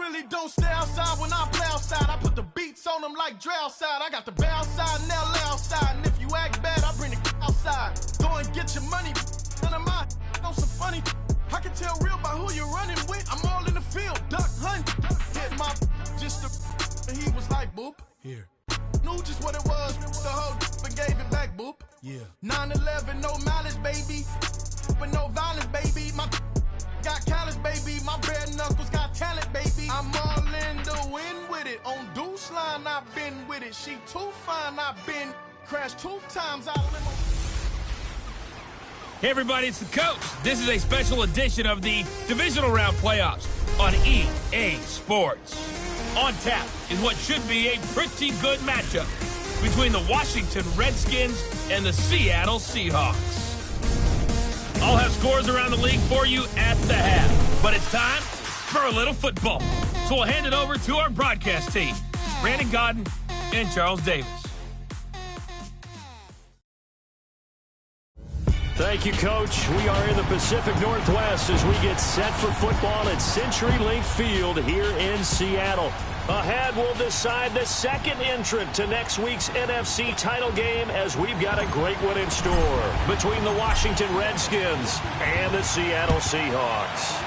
really don't stay outside when I play outside. I put the beats on them like Dre outside. I got the bow outside and LA outside. And if you act bad, I bring the outside. Go and get your money. None of my know some funny. I can tell real by who you're running with. I'm all in the field, duck hunt. Hit my just and he was like, boop. Here. Knew just what it was. The whole and gave it back, boop. Yeah. 9/11, no malice, baby. But no violence, baby. My got callous, baby. My bare knuckles got talent, baby. I'm all in the wind with it. On Deuce line, I've been with it. She too fine, I've been crashed 2 times. Hey everybody, it's the coach. This is a special edition of the divisional round playoffs on EA Sports. On tap is what should be a pretty good matchup between the Washington Redskins and the Seattle Seahawks. I'll have scores around the league for you at the half, but it's time for a little football. So we'll hand it over to our broadcast team, Brandon Godden and Charles Davis. Thank you, Coach. We are in the Pacific Northwest as we get set for football at CenturyLink Field here in Seattle. Ahead, we'll decide the second entrant to next week's NFC title game as we've got a great one in store between the Washington Redskins and the Seattle Seahawks.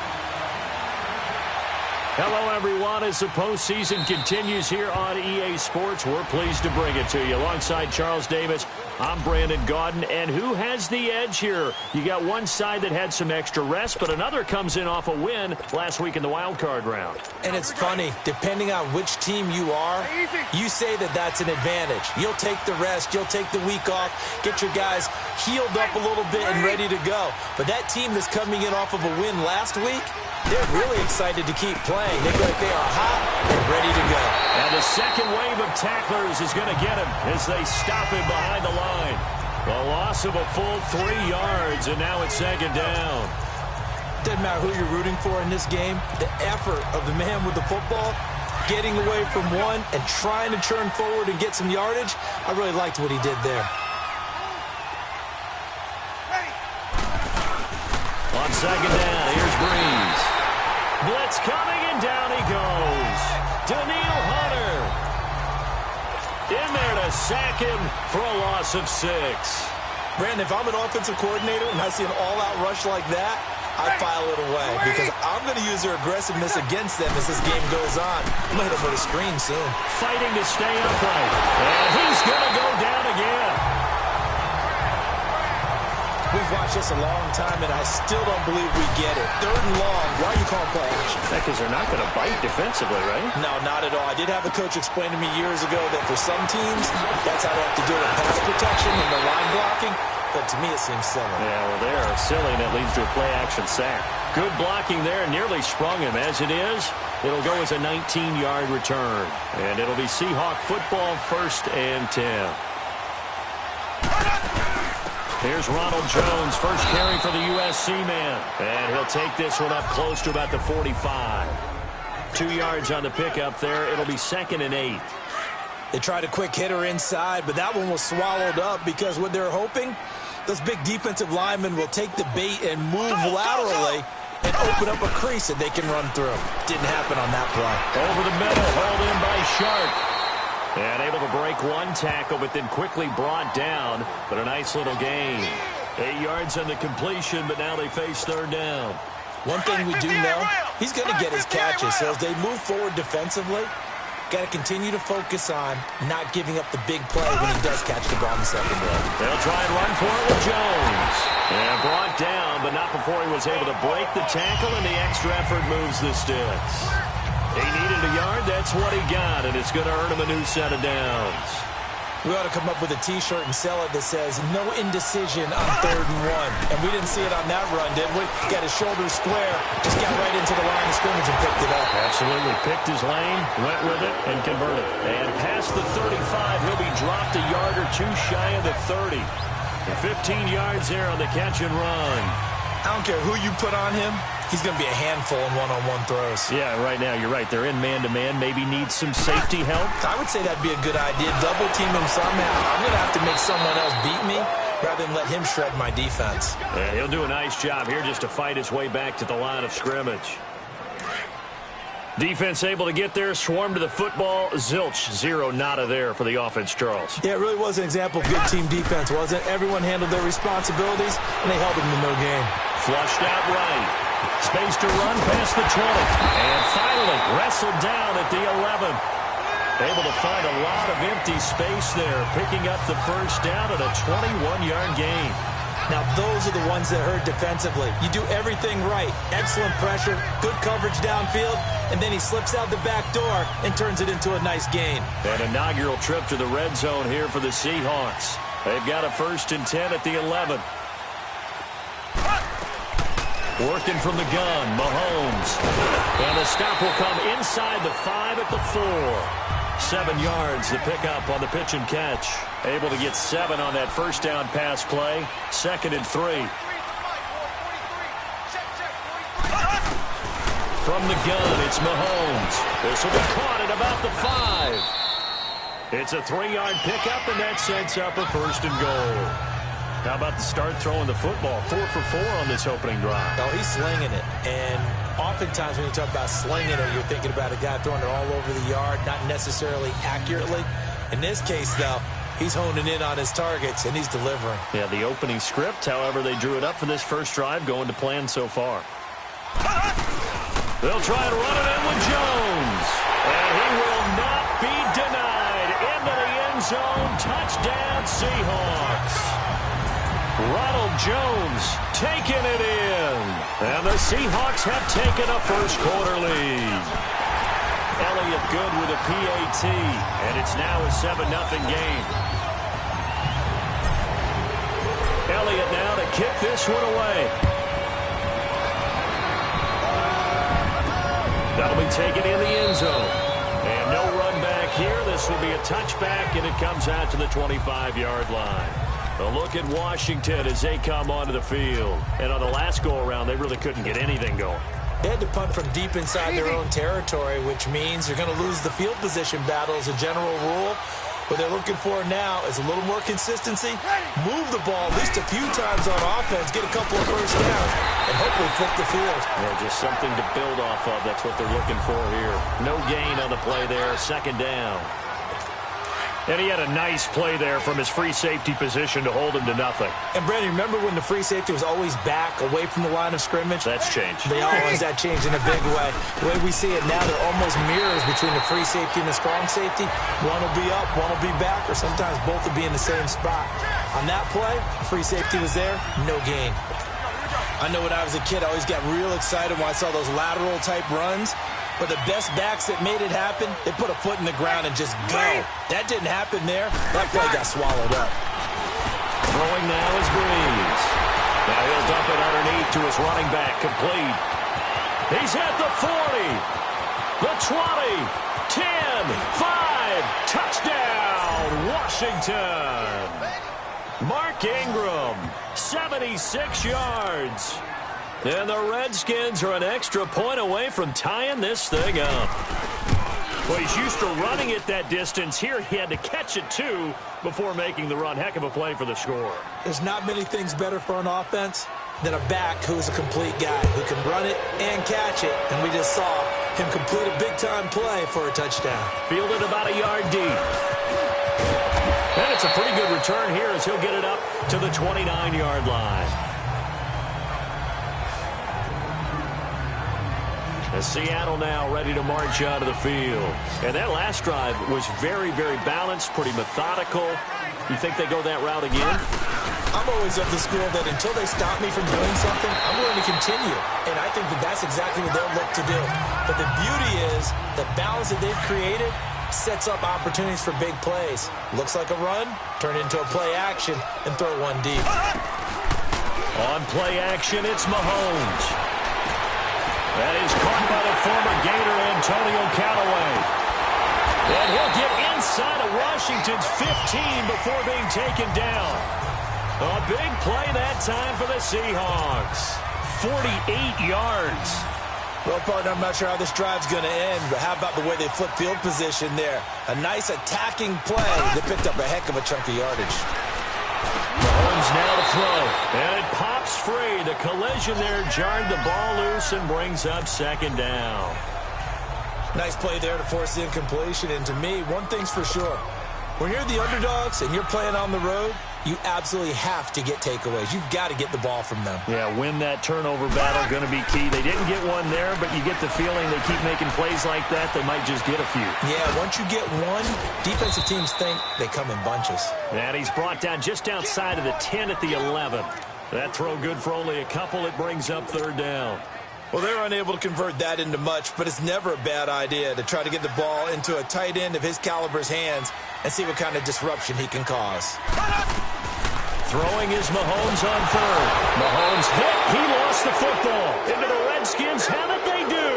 Hello, everyone. As the postseason continues here on EA Sports, we're pleased to bring it to you. Alongside Charles Davis, I'm Brandon Godden. And who has the edge here? You got one side that had some extra rest, but another comes in off a win last week in the wild card round. And it's funny, depending on which team you are, you say that that's an advantage. You'll take the rest, you'll take the week off, get your guys healed up a little bit and ready to go. But that team that's coming in off of a win last week, they're really excited to keep playing. They feel like they are hot and ready to go. And the second wave of tacklers is going to get him as they stop him behind the line. A loss of a full 3 yards, and now it's second down. Doesn't matter who you're rooting for in this game. The effort of the man with the football, getting away from one and trying to turn forward and get some yardage, I really liked what he did there. On second down, here's Breeze. Blitz coming, and down he goes. Daniil Hunter in there to sack him for a loss of 6. Brandon, if I'm an offensive coordinator and I see an all-out rush like that, I file it away because I'm going to use their aggressiveness against them as this game goes on. I'm going to hit them with a screen soon. Fighting to stay upright. And he's going to go down again. We've watched this a long time, and I still don't believe we get it. 3rd and long. Why are you calling play action? Because they're not going to bite defensively, right? No, not at all. I did have a coach explain to me years ago that for some teams, that's how they have to deal with pass protection and the line blocking. But to me, it seems silly. Yeah, well, they're silly, and it leads to a play-action sack. Good blocking there, nearly sprung him. As it is, it'll go as a 19-yard return. And it'll be Seahawk football, 1st and 10. Here's Ronald Jones, first carry for the USC man. And he'll take this one up close to about the 45. 2 yards on the pickup there. It'll be 2nd and 8. They tried a quick hitter inside, but that one was swallowed up because what they're hoping, those big defensive linemen will take the bait and move laterally and open up a crease that they can run through. Didn't happen on that play. Over the middle, hauled in by Sharp. And able to break one tackle, but then quickly brought down. But a nice little gain. 8 yards on the completion, but now they face 3rd down. One thing we do know, he's going to get his catches. So as they move forward defensively, got to continue to focus on not giving up the big play when he does catch the ball in the secondary. They'll try and run for it with Jones. And brought down, but not before he was able to break the tackle, and the extra effort moves the sticks. He needed a yard. That's what he got, and it's going to earn him a new set of downs. We ought to come up with a T-shirt and sell it that says, no indecision on 3rd and 1. And we didn't see it on that run, did we? Got his shoulders square, just got right into the line of scrimmage and picked it up. Absolutely. Picked his lane, went with it, and converted. And past the 35, he'll be dropped a yard or two shy of the 30. And 15 yards there on the catch and run. I don't care who you put on him. He's going to be a handful in one-on-one throws. Yeah, right now, you're right. They're in man-to-man. Maybe need some safety help. I would say that'd be a good idea. Double team him somehow. I'm going to have to make someone else beat me rather than let him shred my defense. Yeah, he'll do a nice job here just to fight his way back to the line of scrimmage. Defense able to get there, swarm to the football. Zilch, zero, nada there for the offense, Charles. Yeah, it really was an example of good team defense, wasn't it? Everyone handled their responsibilities, and they held them to no gain. Flushed out right. Space to run past the 20. And finally, wrestled down at the 11. Able to find a lot of empty space there, picking up the first down at a 21-yard gain. Now, those are the ones that hurt defensively. You do everything right. Excellent pressure, good coverage downfield, and then he slips out the back door and turns it into a nice gain. An inaugural trip to the red zone here for the Seahawks. They've got a 1st and 10 at the 11. Working from the gun, Mahomes. And the stop will come inside the 5 at the 4. 7 yards the pickup on the pitch and catch. Able to get 7 on that first down pass play. 2nd and 3. From the gun, it's Mahomes. This will be caught at about the 5. It's a 3-yard pickup, and that sets up a 1st and goal. How about the start throwing the football? 4 for 4 on this opening drive. Oh, he's slinging it. And oftentimes when you talk about slinging it, you're thinking about a guy throwing it all over the yard, not necessarily accurately. In this case, though, he's honing in on his targets, and he's delivering. Yeah, the opening script, however, they drew it up for this first drive, going to plan so far. They'll try and run it in with Jones. And he will not be denied. Into the end zone. Touchdown, Seahawks. Ronald Jones taking it in. And the Seahawks have taken a first-quarter lead. Elliott good with a PAT. And it's now a 7-0 game. Elliott now to kick this one away. That'll be taken in the end zone. And no run back here. This will be a touchback, and it comes out to the 25-yard line. A look at Washington as they come onto the field. And on the last go-around, they really couldn't get anything going. They had to punt from deep inside their own territory, which means they're going to lose the field position battle as a general rule. What they're looking for now is a little more consistency, move the ball at least a few times on offense, get a couple of first downs, and hopefully flip the field. Yeah, just something to build off of. That's what they're looking for here. No gain on the play there, 2nd down. And he had a nice play there from his free safety position to hold him to nothing. And, Brandon, remember when the free safety was always back, away from the line of scrimmage? That's changed. They always that changed in a big way. The way we see it now, they're almost mirrors between the free safety and the strong safety. One will be up, one will be back, or sometimes both will be in the same spot. On that play, the free safety was there, no gain. I know when I was a kid, I always got real excited when I saw those lateral-type runs. But the best backs that made it happen, they put a foot in the ground and just go. That didn't happen there. That play got swallowed up. Throwing now is Breeze. Now he'll dump it underneath to his running back, complete. He's at the 40, the 20, 10, 5, touchdown, Washington. Mark Ingram, 76 yards. And the Redskins are an extra point away from tying this thing up. Well, he's used to running it that distance. Here he had to catch it, too, before making the run. Heck of a play for the score. There's not many things better for an offense than a back who's a complete guy, who can run it and catch it. And we just saw him complete a big-time play for a touchdown. Fielded about a yard deep. And it's a pretty good return here as he'll get it up to the 29-yard line. As Seattle now ready to march out of the field. And that last drive was very, very balanced, pretty methodical. You think they go that route again? I'm always of the school that until they stop me from doing something, I'm going to continue. And I think that that's exactly what they'll look to do. But the beauty is the balance that they've created sets up opportunities for big plays. Looks like a run, turn it into a play action, and throw one deep. On play action, it's Mahomes. That is caught by the former Gator, Antonio Callaway. And he'll get inside of Washington's 15 before being taken down. A big play that time for the Seahawks. 48 yards. Well, partner, I'm not sure how this drive's going to end, but how about the way they flip field position there? A nice attacking play. They picked up a heck of a chunk of yardage. Mahomes now to throw, and it pops free. The collision there jarred the ball loose and brings up 2nd down. Nice play there to force the incompletion. And to me, one thing's for sure. When you're the underdogs and you're playing on the road, you absolutely have to get takeaways. You've got to get the ball from them. Yeah, win that turnover battle, going to be key. They didn't get one there, but you get the feeling they keep making plays like that, they might just get a few. Yeah, once you get one, defensive teams think they come in bunches. And he's brought down just outside of the 10 at the 11. That throw good for only a couple. It brings up third down. Well, they're unable to convert that into much, but it's never a bad idea to try to get the ball into a tight end of his caliber's hands and see what kind of disruption he can cause. Throwing is Mahomes on third. Mahomes hit. He lost the football. Into the Redskins. How did they do?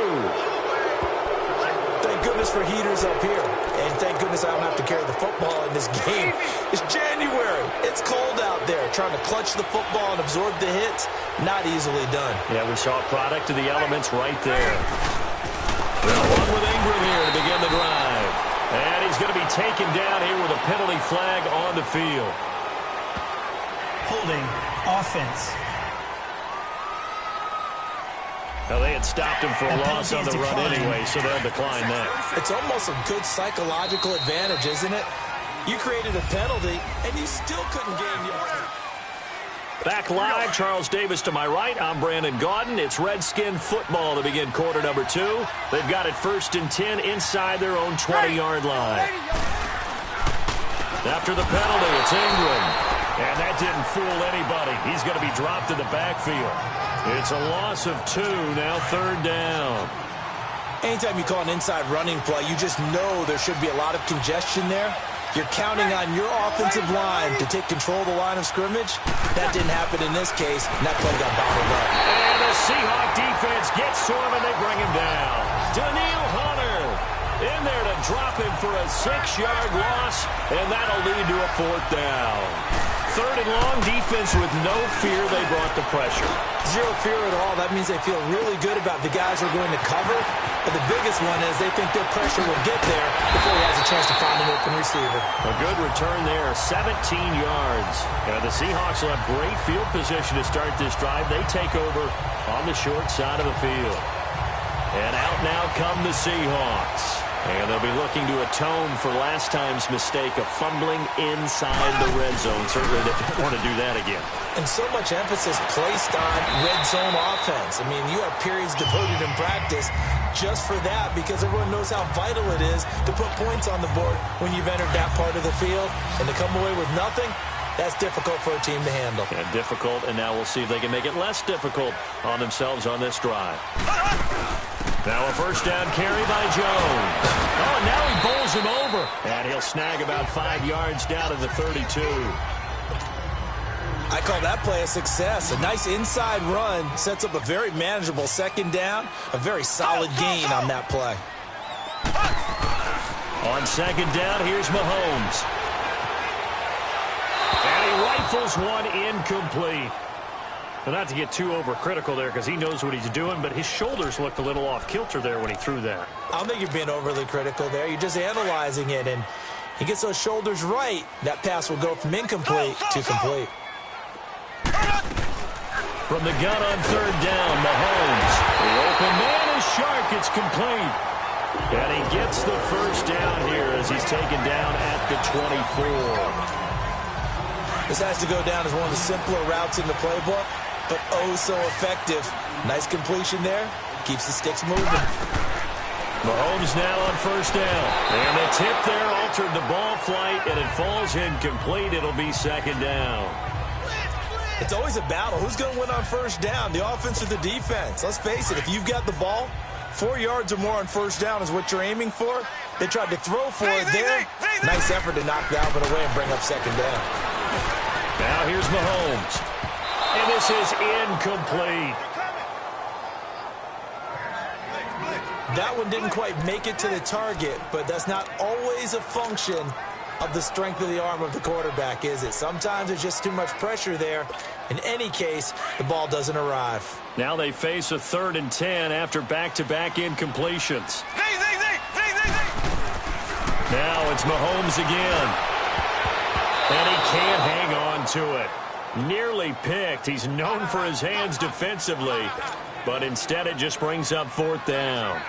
Thank goodness for heaters up here. And thank goodness I don't have to carry the football in this game. It's January. It's cold out there. Trying to clutch the football and absorb the hits, not easily done. Yeah, we saw a product of the elements right there. One with Ingram here to begin the drive. And he's going to be taken down here with a penalty flag on the field. Holding offense. Now, they had stopped him for a loss on the run anyway, so they'll decline that. It's almost a good psychological advantage, isn't it? You created a penalty, and you still couldn't gain yards. Back live, Charles Davis to my right. I'm Brandon Gaudin. It's Redskin football to begin quarter number 2. They've got it 1st and 10 inside their own 20-yard line. After the penalty, it's Ingram. And that didn't fool anybody. He's going to be dropped in the backfield. It's a loss of 2, now third down. Anytime you call an inside running play, you just know there should be a lot of congestion there. You're counting on your offensive line to take control of the line of scrimmage. That didn't happen in this case, and that play got bottled up. And the Seahawk defense gets to him, and they bring him down. Daniil Hunter in there to drop him for a 6-yard loss, and that'll lead to a 4th down. Third and long, defense with no fear. They brought the pressure. Zero fear at all. That means they feel really good about the guys who are going to cover. But the biggest one is they think their pressure will get there before he has a chance to find an open receiver. A good return there, 17 yards. And the Seahawks will have great field position to start this drive. They take over on the short side of the field. And out now come the Seahawks. And they'll be looking to atone for last time's mistake of fumbling inside the red zone. Certainly they don't want to do that again. And so much emphasis placed on red zone offense. I mean, you have periods devoted in practice just for that because everyone knows how vital it is to put points on the board when you've entered that part of the field. And to come away with nothing, that's difficult for a team to handle. Yeah, difficult, and now we'll see if they can make it less difficult on themselves on this drive. Now a first down carry by Jones. Oh, now he bowls him over. And he'll snag about 5 yards down to the 32. I call that play a success. A nice inside run sets up a very manageable 2nd down. A very solid gain on that play. On 2nd down, here's Mahomes. And he rifles one incomplete. Well, not to get too overcritical there because he knows what he's doing, but his shoulders looked a little off kilter there when he threw that. I don't think you're being overly critical there. You're just analyzing it, and he gets those shoulders right. That pass will go from incomplete to complete. From the gun on 3rd down, Mahomes. The open man is Shark. It's complete. And he gets the first down here as he's taken down at the 24. This has to go down as one of the simpler routes in the playbook, but oh so effective. Nice completion there. Keeps the sticks moving. Mahomes now on 1st down. And the tip there altered the ball flight, and it falls incomplete. It'll be 2nd down. It's always a battle. Who's going to win on 1st down, the offense or the defense? Let's face it, if you've got the ball, 4 yards or more on 1st down is what you're aiming for. They tried to throw for it there. Nice effort to knock that one away and bring up 2nd down. Now here's Mahomes. And this is incomplete. That one didn't quite make it to the target, but that's not always a function of the strength of the arm of the quarterback, is it? Sometimes there's just too much pressure there. In any case, the ball doesn't arrive. Now they face a 3rd and 10 after back-to-back incompletions. Now it's Mahomes again. And he can't hang on to it. Nearly picked. He's known for his hands defensively, but instead it just brings up 4th down.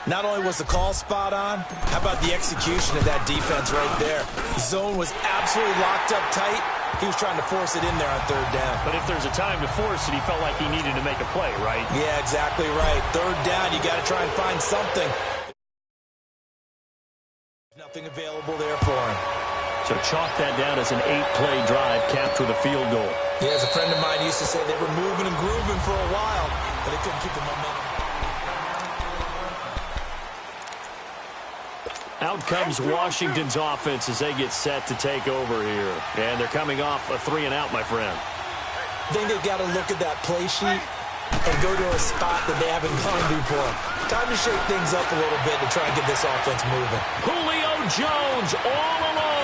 Not only was the call spot on, how about the execution of that defense right there? The zone was absolutely locked up tight. He was trying to force it in there on third down. But if there's a time to force it, he felt like he needed to make a play, right? Yeah, exactly right. Third down, you got to try and find something. Nothing available there for him. So chalk that down as an 8-play drive capped with a field goal. Yeah, as a friend of mine used to say, they were moving and grooving for a while, but they couldn't keep the momentum. Out comes Washington's offense as they get set to take over here. And they're coming off a 3-and-out, my friend. I think they've got to look at that play sheet and go to a spot that they haven't gone before. Time to shake things up a little bit to try and get this offense moving. Julio Jones all alone.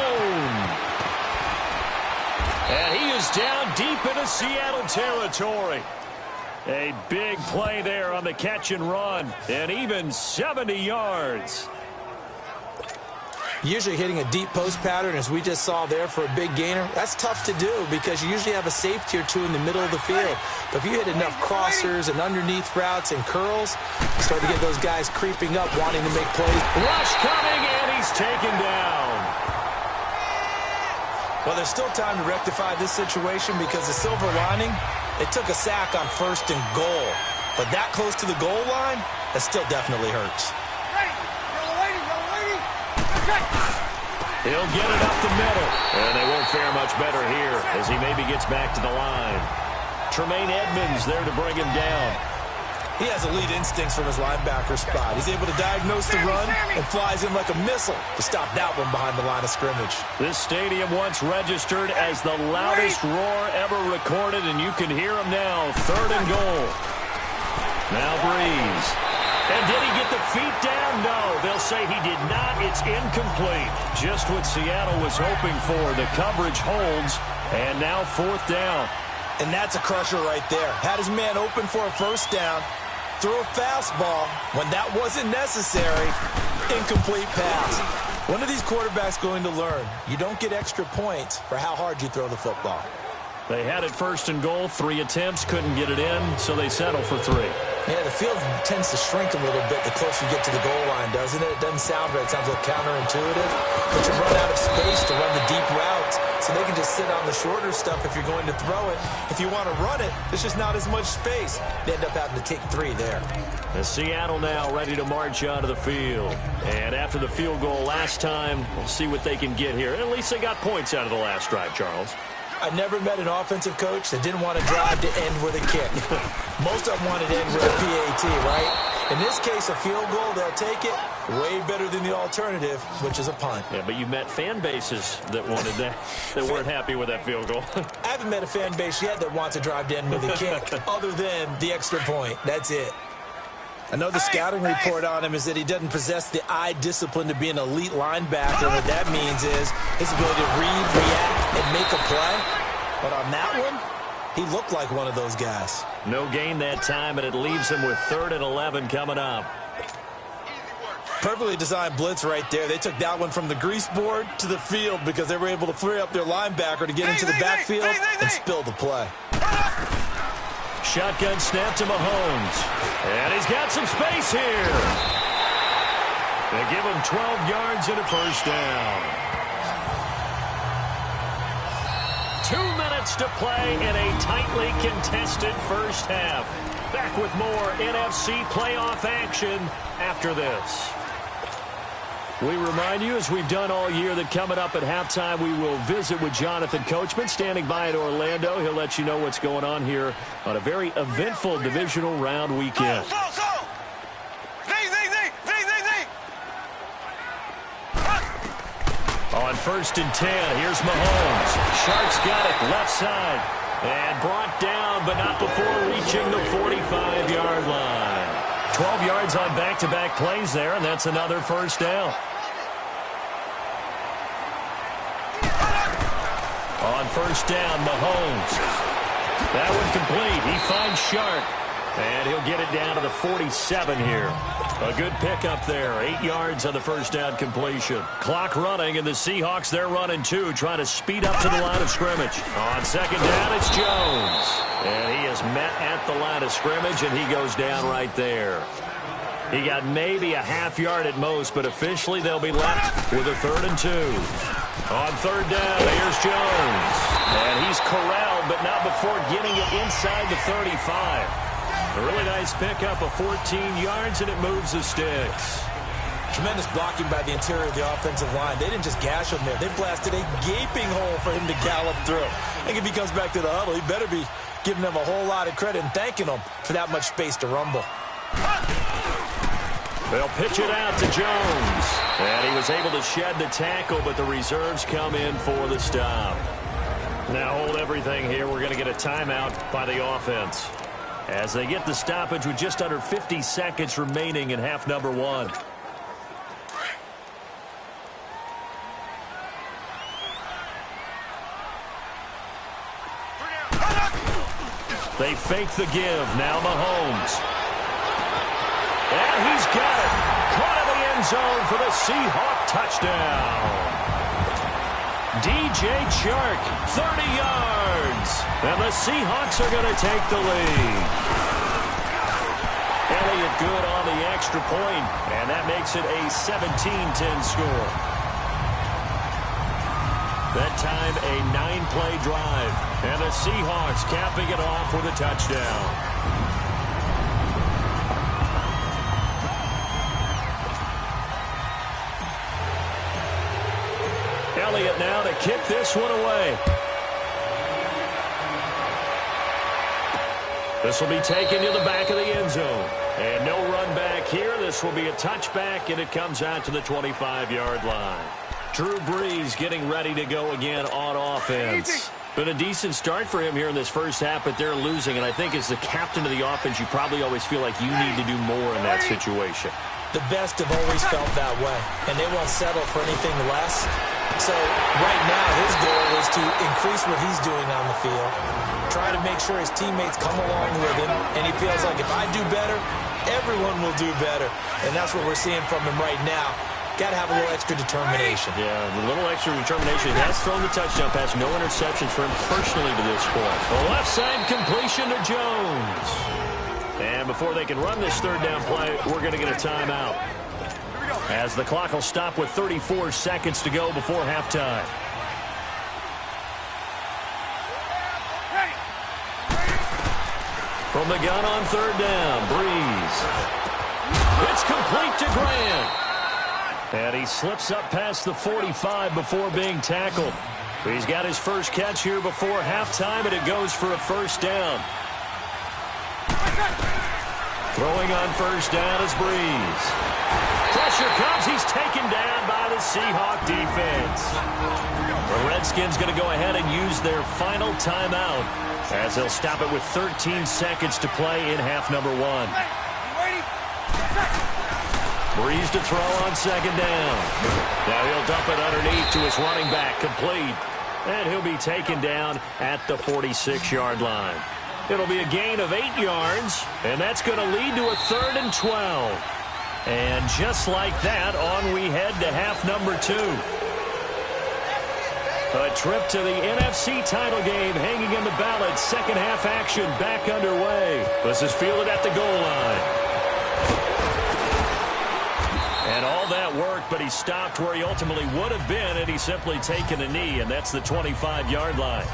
And he is down deep into Seattle territory. A big play there on the catch and run. And even 70 yards. Usually hitting a deep post pattern, as we just saw there for a big gainer, that's tough to do because you usually have a safety or two in the middle of the field. But if you hit enough crossers and underneath routes and curls, you start to get those guys creeping up, wanting to make plays. Rush coming, and he's taken down. Well, there's still time to rectify this situation because the silver lining, they took a sack on 1st and goal. But that close to the goal line, that still definitely hurts. He'll get it up the middle. And they won't fare much better here as he maybe gets back to the line. Tremaine Edmonds there to bring him down. He has elite instincts from his linebacker spot. He's able to diagnose the run and flies in like a missile to stop that one behind the line of scrimmage. This stadium once registered as the loudest roar ever recorded, and you can hear him now. 3rd and goal. Now Breeze. And did he get the feet down? No, they'll say he did not. It's incomplete. Just what Seattle was hoping for. The coverage holds, and now 4th down. And that's a crusher right there. Had his man open for a 1st down, threw a fastball. When that wasn't necessary, incomplete pass. When are these quarterbacks going to learn? You don't get extra points for how hard you throw the football. They had it 1st and goal, 3 attempts, couldn't get it in, so they settle for 3. Yeah, the field tends to shrink a little bit the closer you get to the goal line, doesn't it? It doesn't sound right. It sounds like counterintuitive. But you run out of space to run the deep routes, so they can just sit on the shorter stuff if you're going to throw it. If you want to run it, there's just not as much space. They end up having to take 3 there. And Seattle now ready to march onto the field. And after the field goal last time, we'll see what they can get here. At least they got points out of the last drive, Charles. I never met an offensive coach that didn't want to drive to end with a kick. Most of them wanted to end with a PAT, right? In this case, a field goal, they'll take it. Way better than the alternative, which is a punt. Yeah, but you've met fan bases that wanted that, that weren't happy with that field goal. I haven't met a fan base yet that wants to drive to end with a kick, other than the extra point. That's it. Another scouting report on him is that he doesn't possess the eye discipline to be an elite linebacker. What that means is his ability to read, react, and make a play. But on that one, he looked like one of those guys. No gain that time, and it leaves him with 3rd and 11 coming up. Perfectly designed blitz right there. They took that one from the grease board to the field because they were able to free up their linebacker to get into the backfield and spill the play. Shotgun snap to Mahomes. And he's got some space here. They give him 12 yards and a 1st down. 2 minutes to play in a tightly contested 1st half. Back with more NFC playoff action after this. We remind you, as we've done all year, that coming up at halftime, we will visit with Jonathan Coachman, standing by in Orlando. He'll let you know what's going on here on a very eventful divisional round weekend. On 1st and 10, here's Mahomes. Sharks got it, left side. And brought down, but not before reaching the 45-yard line. 12 yards on back-to-back plays there, and that's another 1st down. On 1st down, Mahomes. That one complete. He finds Shark, and he'll get it down to the 47 here. A good pickup there. 8 yards on the 1st down completion. Clock running, and the Seahawks, they're running too, trying to speed up to the line of scrimmage. On 2nd down, it's Jones. And he is met at the line of scrimmage, and he goes down right there. He got maybe a half yard at most, but officially they'll be left with a 3rd and 2. On 3rd down, here's Jones. And he's corralled, but not before getting it inside the 35. A really nice pickup of 14 yards, and it moves the sticks. Tremendous blocking by the interior of the offensive line. They didn't just gash him there. They blasted a gaping hole for him to gallop through. I think if he comes back to the huddle, he better be giving them a whole lot of credit and thanking them for that much space to rumble. They'll pitch it out to Jones. And he was able to shed the tackle, but the reserves come in for the stop. Now hold everything here. We're going to get a timeout by the offense as they get the stoppage with just under 50 seconds remaining in half number 1. They fake the give. Now Mahomes. And he's got it. Caught in the end zone for the Seahawk touchdown. DJ Chark, 30 yards. And the Seahawks are going to take the lead. Elliott good on the extra point, and that makes it a 17-10 score. That time a 9-play drive, and the Seahawks capping it off with a touchdown. Elliott now to kick this one away. This will be taken to the back of the end zone. And no run back here. This will be a touchback, and it comes out to the 25-yard line. Drew Brees getting ready to go again on offense. Been a decent start for him here in this first half, but they're losing. And I think as the captain of the offense, you probably always feel like you need to do more in that situation. The best have always felt that way, and they won't settle for anything less. So right now his goal is to increase what he's doing on the field, try to make sure his teammates come along with him, and he feels like if I do better, everyone will do better. And that's what we're seeing from him right now. Got to have a little extra determination. Yeah, a little extra determination. He has thrown the touchdown pass. No interceptions for him personally to this point. The left side completion to Jones. And before they can run this 3rd down play, we're going to get a timeout, as the clock will stop with 34 seconds to go before halftime. From the gun on 3rd down, Brees. It's complete to Grant. And he slips up past the 45 before being tackled. He's got his first catch here before halftime, and it goes for a 1st down. Throwing on 1st down is Brees. Pressure comes. He's taken down by the Seahawk defense. The Redskins going to go ahead and use their final timeout, as they'll stop it with 13 seconds to play in half number 1. Brees to throw on 2nd down. Now he'll dump it underneath to his running back, complete. And he'll be taken down at the 46-yard line. It'll be a gain of 8 yards, and that's going to lead to a 3rd and 12. And just like that, on we head to half number 2. A trip to the NFC title game hanging in the balance. Second half action back underway. This is fielded at the goal line. And all that worked, but he stopped where he ultimately would have been, and he's simply taken a knee, and that's the 25-yard line.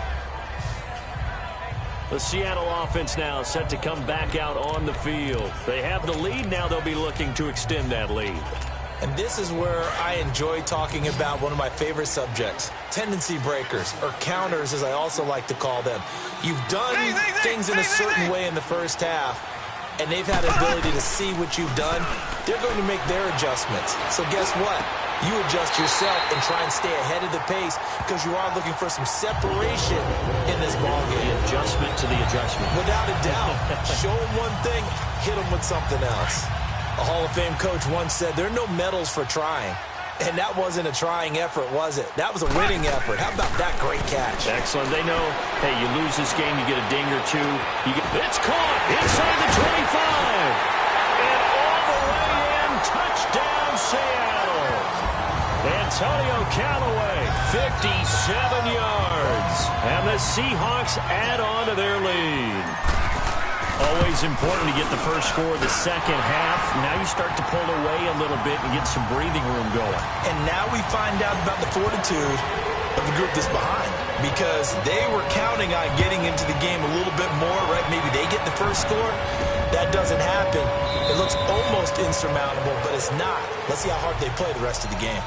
The Seattle offense now set to come back out on the field. They have the lead. Now they'll be looking to extend that lead. And this is where I enjoy talking about one of my favorite subjects, tendency breakers, or counters as I also like to call them. You've done things in a certain way in the first half, and they've had the ability to see what you've done. They're going to make their adjustments. So guess what? You adjust yourself and try and stay ahead of the pace, because you are looking for some separation in this ballgame. The adjustment to the adjustment. Without a doubt. Show them one thing, hit them with something else. A Hall of Fame coach once said, there are no medals for trying. And that wasn't a trying effort, was it? That was a winning effort. How about that great catch? Excellent. They know, hey, you lose this game, you get a ding or two. It's caught inside the 25. And all the way in, touchdown Seattle. Antonio Callaway, 57 yards. And the Seahawks add on to their lead. Always important to get the first score of the second half. Now you start to pull away a little bit and get some breathing room going. And now we find out about the fortitude of the group that's behind, because they were counting on getting into the game a little bit more, right? Maybe they get the first score. That doesn't happen. It looks almost insurmountable, but it's not. Let's see how hard they play the rest of the game.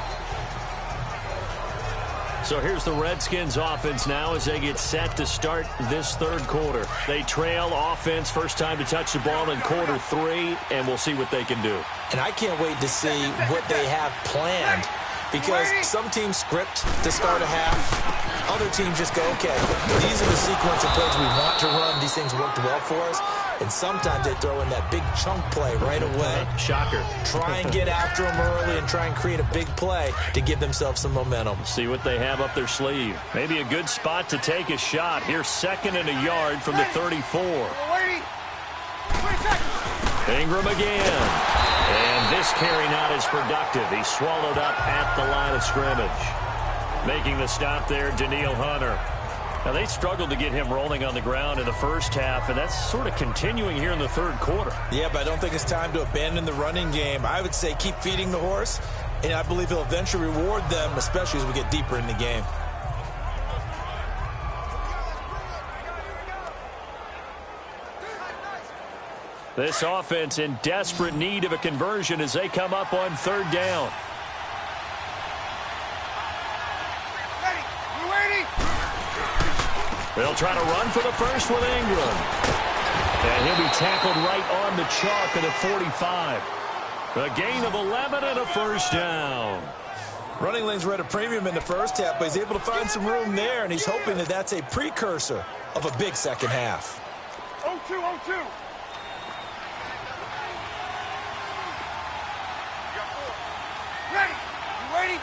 So here's the Redskins offense now as they get set to start this third quarter. They trail offense, first time to touch the ball in quarter 3, and we'll see what they can do. And I can't wait to see what they have planned, because some teams script to start a half. Other teams just go, okay, these are the sequence of plays we want to run. These things worked well for us. And sometimes they throw in that big chunk play right away. Shocker. Try and get after them early and try and create a big play to give themselves some momentum. See what they have up their sleeve. Maybe a good spot to take a shot. Here's 2nd and a yard from the 34. Ingram again. And this carry not as productive. He's swallowed up at the line of scrimmage. Making the stop there, Daniil Hunter. Now, they struggled to get him rolling on the ground in the first half, and that's sort of continuing here in the third quarter. Yeah, but I don't think it's time to abandon the running game. I would say keep feeding the horse, and I believe he'll eventually reward them, especially as we get deeper in the game. This offense in desperate need of a conversion as they come up on 3rd down. They'll try to run for the first with Ingram. And he'll be tackled right on the chalk at the 45. A gain of 11 and a first down. Running lanes were at a premium in the first half, but he's able to find some room there, and he's hoping that that's a precursor of a big second half. 0-2. Ready? You ready?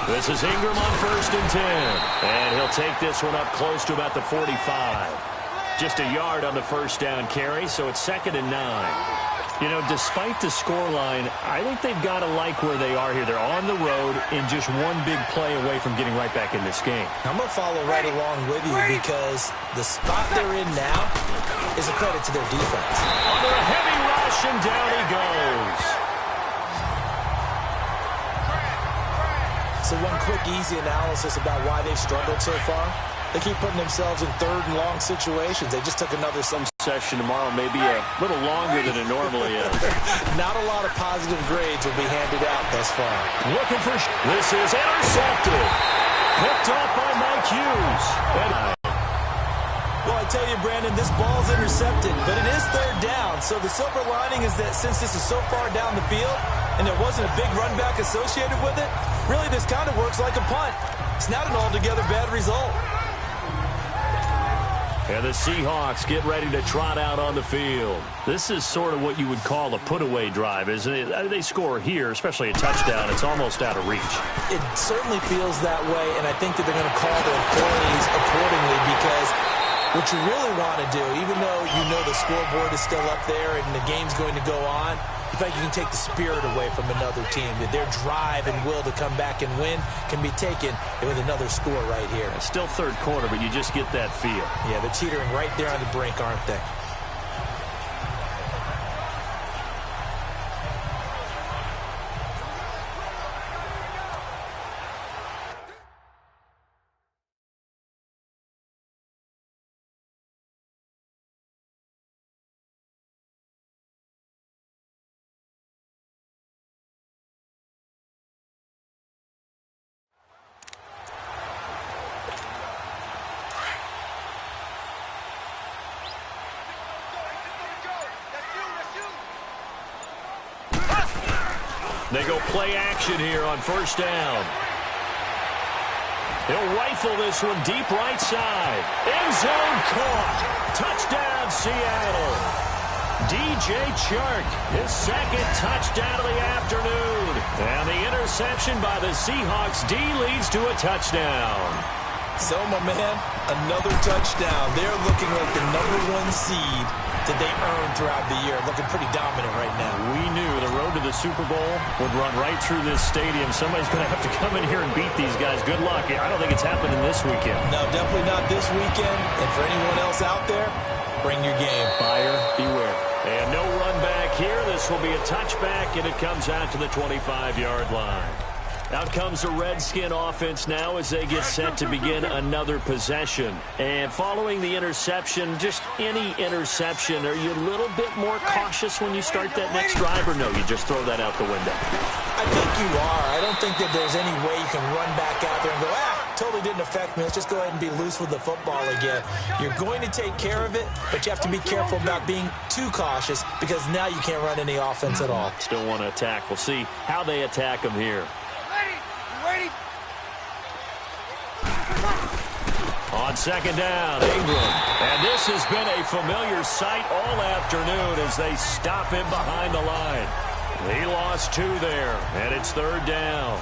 This is Ingram on 1st and 10. And he'll take this one up close to about the 45. Just a yard on the first down carry, so it's 2nd and 9. You know, despite the scoreline, I think they've got to like where they are here. They're on the road and just one big play away from getting right back in this game. I'm going to follow right along with you, because the spot they're in now is a credit to their defense. Under a heavy rush, and down he goes. So one quick, easy analysis about why they've struggled so far. They keep putting themselves in 3rd and long situations. They just took another session tomorrow, maybe a little longer than it normally is. Not a lot of positive grades will be handed out thus far. Looking for... This is intercepted. Picked up by Mike Hughes. Well, I tell you, Brandon, this ball's intercepted, but it is 3rd down. So the silver lining is that since this is so far down the field and there wasn't a big run back associated with it, really this kind of works like a punt. It's not an altogether bad result. And the Seahawks get ready to trot out on the field. This is sort of what you would call a put-away drive, isn't it? They score here, especially a touchdown. It's almost out of reach. It certainly feels that way, and I think that they're going to call their plays accordingly, because what you really want to do, even though you know the scoreboard is still up there and the game's going to go on, you think you can take the spirit away from another team, that their drive and will to come back and win can be taken with another score right here. It's still 3rd quarter, but you just get that feel. Yeah, they're teetering right there on the brink, aren't they? They go play action here on 1st down. He'll rifle this one deep right side. End zone caught. Touchdown, Seattle. DJ Chark, his 2nd touchdown of the afternoon. And the interception by the Seahawks D leads to a touchdown. So, my man, another touchdown. They're looking like the #1 seed that they earned throughout the year. Looking pretty dominant right now. We knew the road to the the Super Bowl would run right through this stadium. Somebody's going to have to come in here and beat these guys. Good luck. I don't think it's happening this weekend. No, definitely not this weekend. And for anyone else out there, bring your game. Buyer beware. And no run back here. This will be a touchback, and it comes out to the 25-yard line. Out comes the Redskin offense now as they get set to begin another possession. And following the interception, just any interception, are you a little bit more cautious when you start that next drive, or no, you just throw that out the window? I think you are. I don't think that there's any way you can run back out there and go, totally didn't affect me. Let's just go ahead and be loose with the football again. You're going to take care of it, but you have to be careful about being too cautious because now you can't run any offense at all. Still want to attack. We'll see how they attack them here. On second down, Ingram. And this has been a familiar sight all afternoon as they stop him behind the line. He lost 2 there, and it's third down.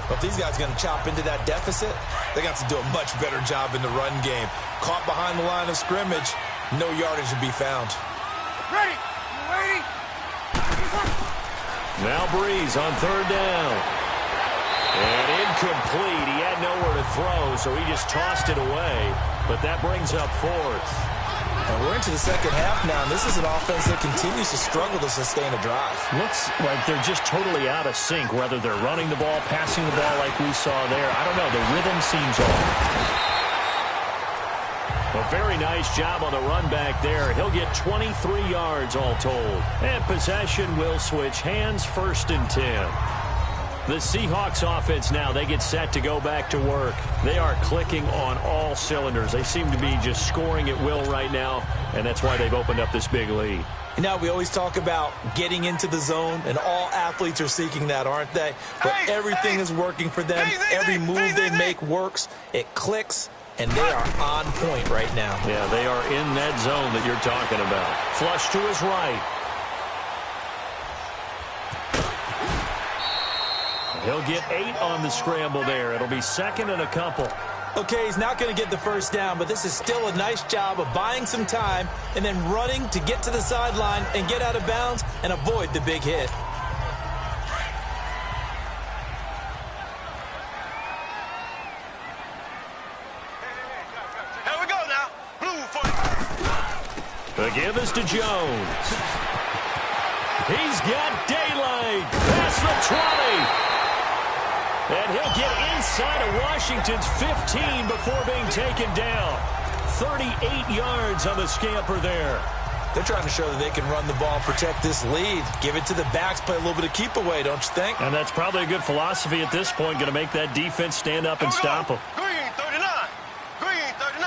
Well, if these guys are going to chop into that deficit, they got to do a much better job in the run game. Caught behind the line of scrimmage, no yardage to be found. Ready. Ready. Now Breeze on third down. And incomplete. He had nowhere to throw, so he just tossed it away. But that brings up fourth. And we're into the second half now, and this is an offense that continues to struggle to sustain a drive. Looks like they're just totally out of sync, whether they're running the ball, passing the ball like we saw there. I don't know. The rhythm seems off. A very nice job on the run back there. He'll get 23 yards all told. And possession will switch hands, 1st and 10. The Seahawks offense now, they get set to go back to work. They are clicking on all cylinders. They seem to be just scoring at will right now, and that's why they've opened up this big lead. You know, we always talk about getting into the zone, and all athletes are seeking that, aren't they? But everything is working for them. Every move they make works. It clicks, and they are on point right now. Yeah, they are in that zone that you're talking about. Flush to his right. He'll get 8 on the scramble there. It'll be 2nd and a couple. Okay, he's not going to get the first down, but this is still a nice job of buying some time and then running to get to the sideline and get out of bounds and avoid the big hit. Here we go now. Blue for The give is to Jones. He's got daylight. Past the 20. And he'll get inside of Washington's 15 before being taken down. 38 yards on the scamper there. They're trying to show that they can run the ball, protect this lead. Give it to the backs, play a little bit of keep away, don't you think? And that's probably a good philosophy at this point, going to make that defense stand up and stop them. Green 39. Green 39.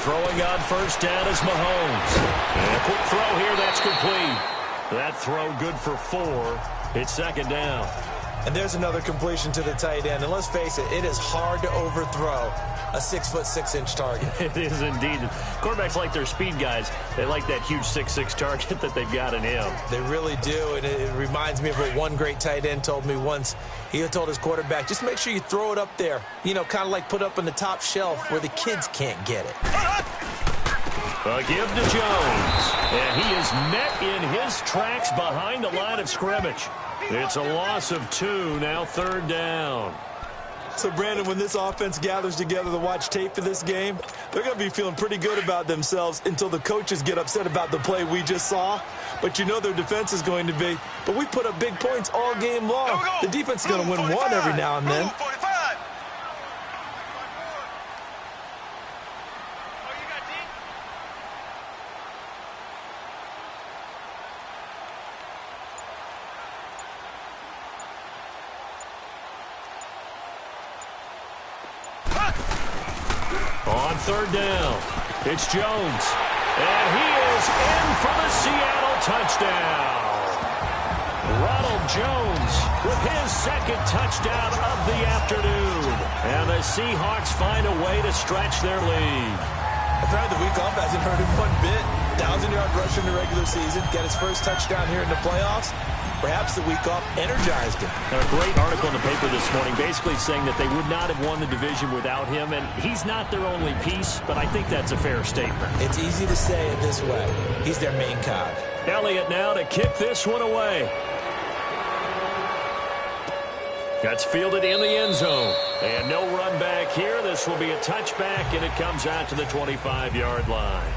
Throwing on first down is Mahomes. And a quick throw here, that's complete. That throw good for 4. It's 2nd down. And there's another completion to the tight end. And let's face it, it is hard to overthrow a 6'6" target. It is indeed. Quarterbacks like their speed guys. They like that huge 6'6" target that they've got in him. They really do, and it reminds me of what one great tight end told me once. He told his quarterback, just make sure you throw it up there. You know, kind of like put up on the top shelf where the kids can't get it. A give to Jones. And he is met in his tracks behind the line of scrimmage. It's a loss of 2, now 3rd down. So, Brandon, when this offense gathers together to watch tape for this game, they're going to be feeling pretty good about themselves until the coaches get upset about the play we just saw. But you know their defense is going to be. But we put up big points all game long. The defense is going to win one every now and then. On 3rd down, it's Jones. And he is in for the Seattle touchdown. Ronald Jones with his 2nd touchdown of the afternoon. And the Seahawks find a way to stretch their lead. Apparently the week off hasn't hurt him one bit. 1,000-yard rush in the regular season. Got his first touchdown here in the playoffs. Perhaps the week off energized him. A great article in the paper this morning basically saying that they would not have won the division without him, and he's not their only piece, but I think that's a fair statement. It's easy to say it this way. He's their main cog. Elliott now to kick this one away. That's fielded in the end zone. And no run back here. This will be a touchback, and it comes out to the 25-yard line.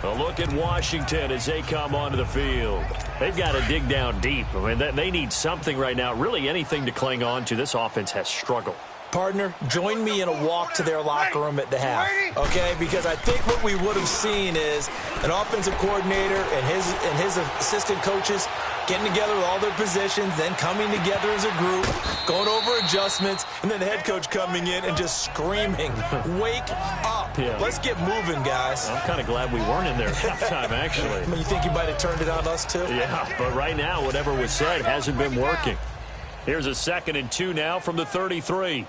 A look at Washington as they come onto the field. They've got to dig down deep. I mean, they need something right now, really anything to cling on to. This offense has struggled. Partner, join me in a walk to their locker room at the half, okay? Because I think what we would have seen is an offensive coordinator and his assistant coaches getting together with all their positions, then coming together as a group, going over adjustments, and then the head coach coming in and just screaming, wake up. Yeah. Let's get moving, guys. I'm kind of glad we weren't in there at halftime, actually. I mean, you think you might have turned it on us, too? Yeah, but right now, whatever was said hasn't been working. Here's a 2nd and 2 now from the 33.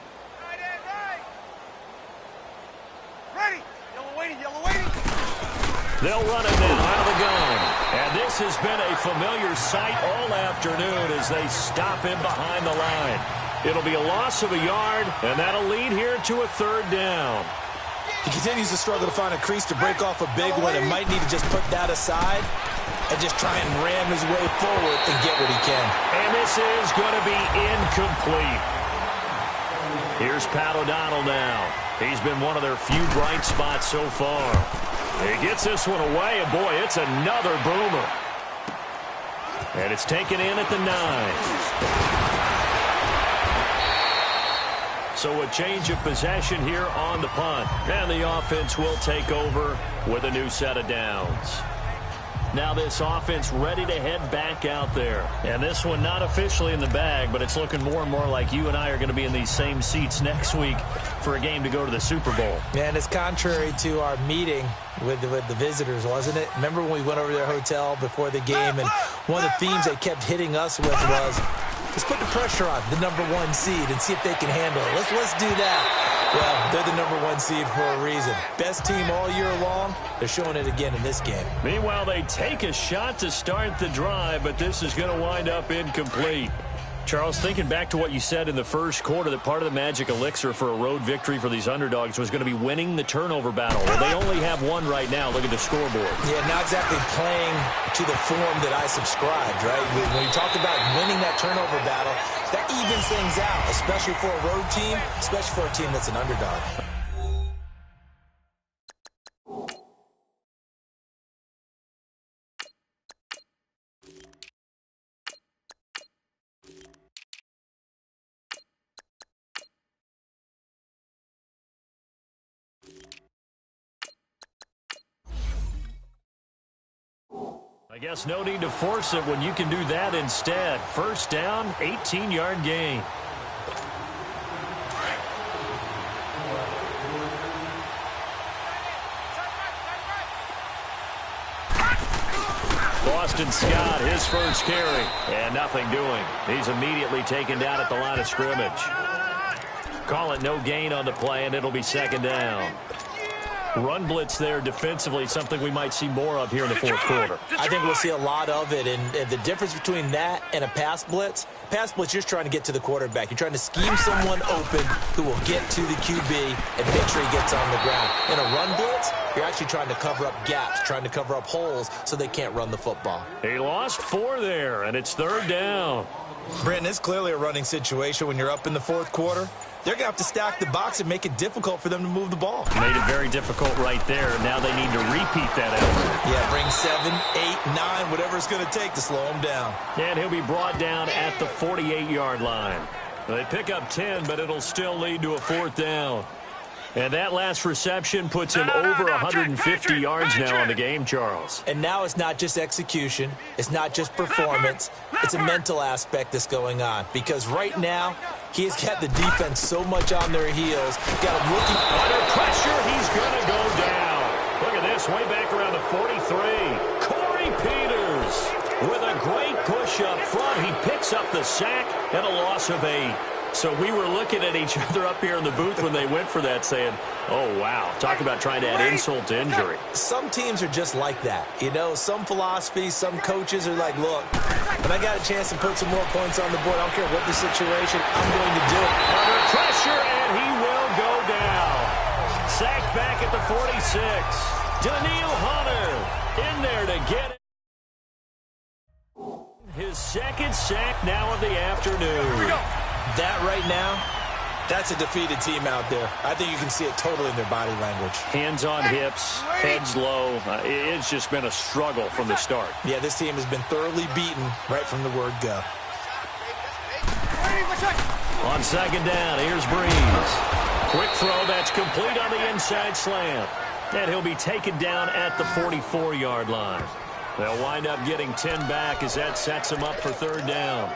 They'll run it now out of the gun. And this has been a familiar sight all afternoon as they stop him behind the line. It'll be a loss of a yard, and that'll lead here to a 3rd down. He continues to struggle to find a crease to break off a big one and might need to just put that aside and just try and ram his way forward and get what he can. And this is going to be incomplete. Here's Pat O'Donnell now. He's been one of their few bright spots so far. He gets this one away, and boy, it's another boomer. And it's taken in at the 9. So a change of possession here on the punt. And the offense will take over with a new set of downs. Now this offense ready to head back out there. And this one not officially in the bag, but it's looking more and more like you and I are going to be in these same seats next week for a game to go to the Super Bowl. And it's contrary to our meeting with the visitors, wasn't it? Remember when we went over to their hotel before the game, and one of the themes they kept hitting us with was, let's put the pressure on the #1 seed and see if they can handle it. Let's do that. Well, they're the #1 seed for a reason. Best team all year long. They're showing it again in this game. Meanwhile, they take a shot to start the drive, but this is going to wind up incomplete. Charles, thinking back to what you said in the first quarter, that part of the magic elixir for a road victory for these underdogs was going to be winning the turnover battle. Well, they only have one right now. Look at the scoreboard. Yeah, not exactly playing to the form that I subscribed, right? When you talk about winning that turnover battle, that evens things out, especially for a road team, especially for a team that's an underdog. I guess no need to force it when you can do that instead. First down, 18-yard gain. Boston Scott, his first carry, and nothing doing. He's immediately taken down at the line of scrimmage. Call it no gain on the play, and it'll be 2nd down. Run blitz there defensively, something we might see more of here in the 4th quarter. I think we'll see a lot of it, and the difference between that and a pass blitz, you're just trying to get to the quarterback. You're trying to scheme someone open who will get to the QB and make sure he gets on the ground. In a run blitz, you're actually trying to cover up gaps, trying to cover up holes so they can't run the football. He lost 4 there, and it's 3rd down. Brenton, it's clearly a running situation when you're up in the 4th quarter. They're going to have to stack the box and make it difficult for them to move the ball. Made it very difficult right there. Now they need to repeat that effort. Yeah, bring 7, 8, 9, whatever it's going to take to slow him down. And he'll be brought down at the 48-yard line. They pick up 10, but it'll still lead to a 4th down. And that last reception puts him over 150 yards now on the game, Charles. And now it's not just execution. It's not just performance. It's a mental aspect that's going on. Because right now, he's got the defense so much on their heels. Got him looking under pressure. He's going to go down. Look at this, way back around the 43. Corey Peters with a great push up front. He picks up the sack and a loss of 8. So we were looking at each other up here in the booth when they went for that saying, oh, wow, talk about trying to add insult to injury. Some teams are just like that. You know, some philosophies, some coaches are like, look, when I got a chance to put some more points on the board, I don't care what the situation, I'm going to do it. Under pressure, and he will go down. Sacked back at the 46. Daniil Hunter in there to get it. His second sack now of the afternoon. That right now, that's a defeated team out there. I think you can see it totally in their body language. Hands on hips, heads low. It's just been a struggle from the start. Yeah, this team has been thoroughly beaten right from the word go. On second down, here's Breeze. Quick throw, that's complete on the inside slant. And he'll be taken down at the 44-yard line. They'll wind up getting 10 back as that sets them up for third down.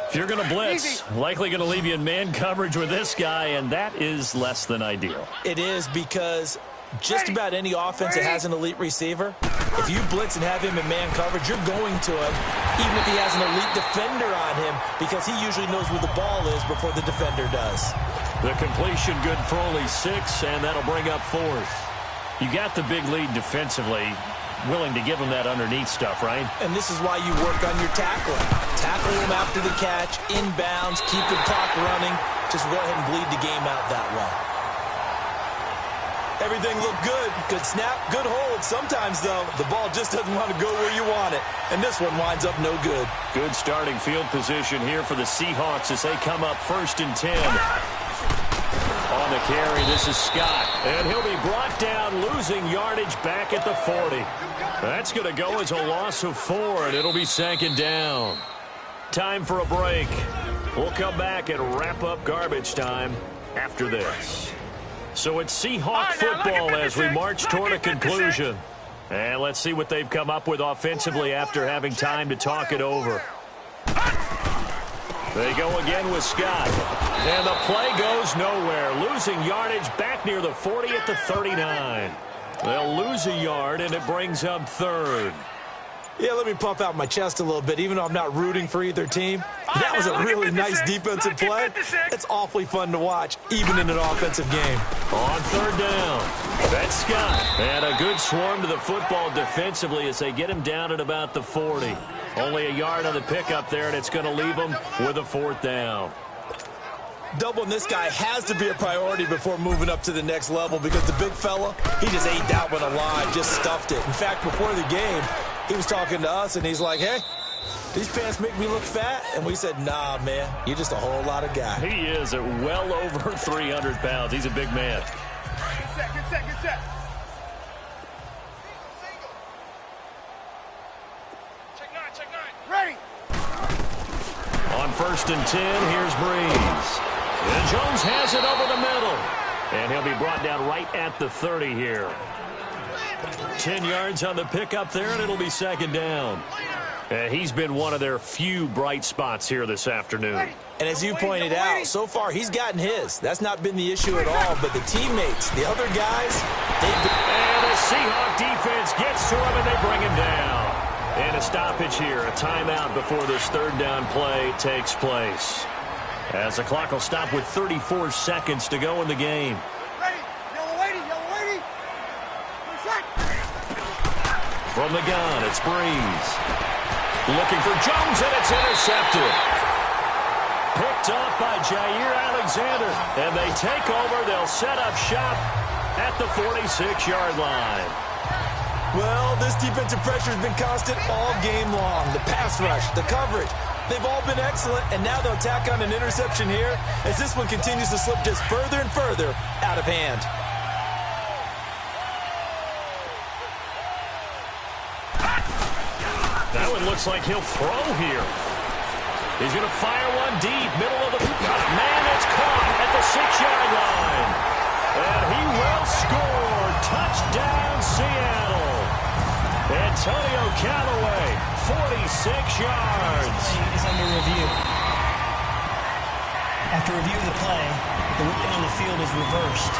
If you're going to blitz, likely going to leave you in man coverage with this guy, and that is less than ideal. It is because just about any offense that has an elite receiver, if you blitz and have him in man coverage, you're going to him, even if he has an elite defender on him, because he usually knows where the ball is before the defender does. The completion good for only 6, and that'll bring up fourth. You got the big lead defensively. Willing to give him that underneath stuff, right? And this is why you work on your tackling. Tackle him after the catch, inbounds, keep the clock running. Just go ahead and bleed the game out that way. Everything looked good. Good snap, good hold. Sometimes, though, the ball just doesn't want to go where you want it. And this one winds up no good. Good starting field position here for the Seahawks as they come up 1st and 10. On the carry, this is Scott. And he'll be brought down, losing yardage back at the 40. That's going to go as a loss of 4, and it'll be 2nd down. Time for a break. We'll come back and wrap up garbage time after this. So it's Seahawk football as we march toward a conclusion. And let's see what they've come up with offensively after having time to talk it over. They go again with Scott. And the play goes nowhere. Losing yardage back near the 40 at the 39. They'll lose a yard, and it brings up 3rd. Yeah, let me puff out my chest a little bit, even though I'm not rooting for either team. That was a really nice defensive play. It's awfully fun to watch, even in an offensive game. On 3rd down, that's Scott. And a good swarm to the football defensively as they get him down at about the 40. Only a yard on the pickup there, and it's going to leave them with a 4th down. Doubling this guy has to be a priority before moving up to the next level because the big fella, he just ate that one alive, just stuffed it. In fact, before the game, he was talking to us, and he's like, hey, these pants make me look fat? And we said, nah, man, you're just a whole lot of guy. He is at well over 300 pounds. He's a big man. Good set. Check nine. Ready. On 1st and 10, here's Breeze. And Jones has it over the middle. And he'll be brought down right at the 30 here. 10 yards on the pickup there, and it'll be 2nd down. He's been one of their few bright spots here this afternoon. And as you pointed out, so far he's gotten his. That's not been the issue at all, but the teammates, the other guys, they've been... And the Seahawk defense gets to him, and they bring him down. And a stoppage here, a timeout before this 3rd down play takes place. As the clock will stop with 34 seconds to go in the game. Ready. Yellow lady. From the gun, it's Breeze. Looking for Jones, and it's intercepted. Picked up by Jair Alexander. And they take over. They'll set up shop at the 46-yard line. Well, this defensive pressure has been constant all game long. The pass rush, the coverage, they've all been excellent, and now they'll tack on an interception here as this one continues to slip just further and further out of hand. That one looks like he'll throw here. He's going to fire one deep, middle of the... Man, it's caught at the 6-yard line. And he will score. Touchdown, Seattle. Antonio Callaway, 46 yards. Is under review. After review of the play, the ruling on the field is reversed.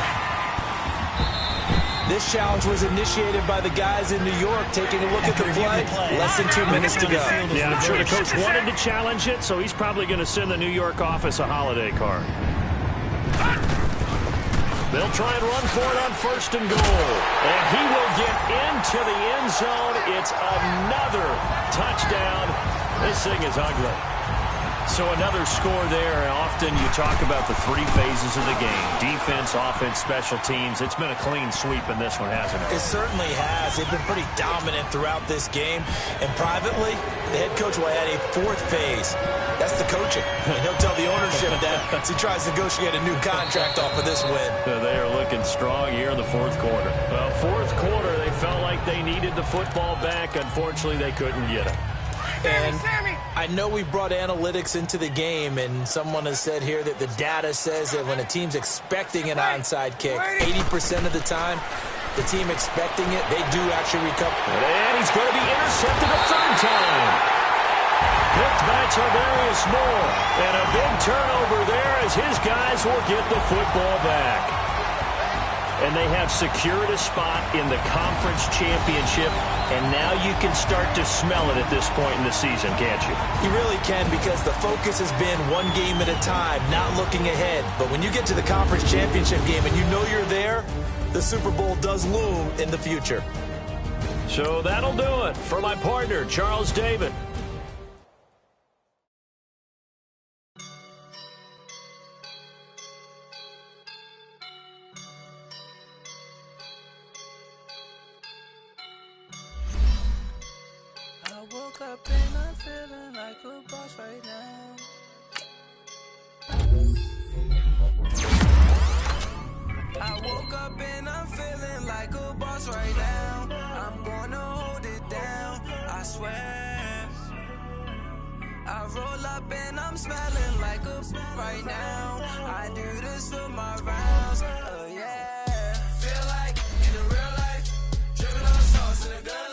This challenge was initiated by the guys in New York. Taking a look at the play, less than 2 minutes to go. Yeah, I'm sure the coach wanted to challenge it, so he's probably going to send the New York office a holiday card. They'll try and run for it on 1st and goal. And he will get into the end zone. It's another touchdown. This thing is ugly. So another score there. Often you talk about the 3 phases of the game. Defense, offense, special teams. It's been a clean sweep in this one, hasn't it? It certainly has. They've been pretty dominant throughout this game. And privately, the head coach will add a 4th phase. That's the coaching. And he'll tell the ownership that as he tries to negotiate a new contract off of this win. They are looking strong here in the 4th quarter. Well, 4th quarter, they felt like they needed the football back. Unfortunately, they couldn't get it. And I know we brought analytics into the game, and someone has said here that the data says that when a team's expecting an onside kick, 80% of the time, the team expecting it, they do actually recover. And he's going to be intercepted a 3rd time. Picked by Tarvarius Moore. And a big turnover there as his guys will get the football back. And they have secured a spot in the conference championship. And now you can start to smell it at this point in the season, can't you? You really can, because the focus has been one game at a time, not looking ahead. But when you get to the conference championship game and you know you're there, the Super Bowl does loom in the future. So that'll do it for my partner, Charles David. Woke up and I'm feeling like a boss right now. I woke up and I'm feeling like a boss right now. I'm gonna hold it down, I swear. I roll up and I'm smelling like a right now. I do this for my rounds, oh yeah. Feel like in the real life, dripping on sauce in the gun.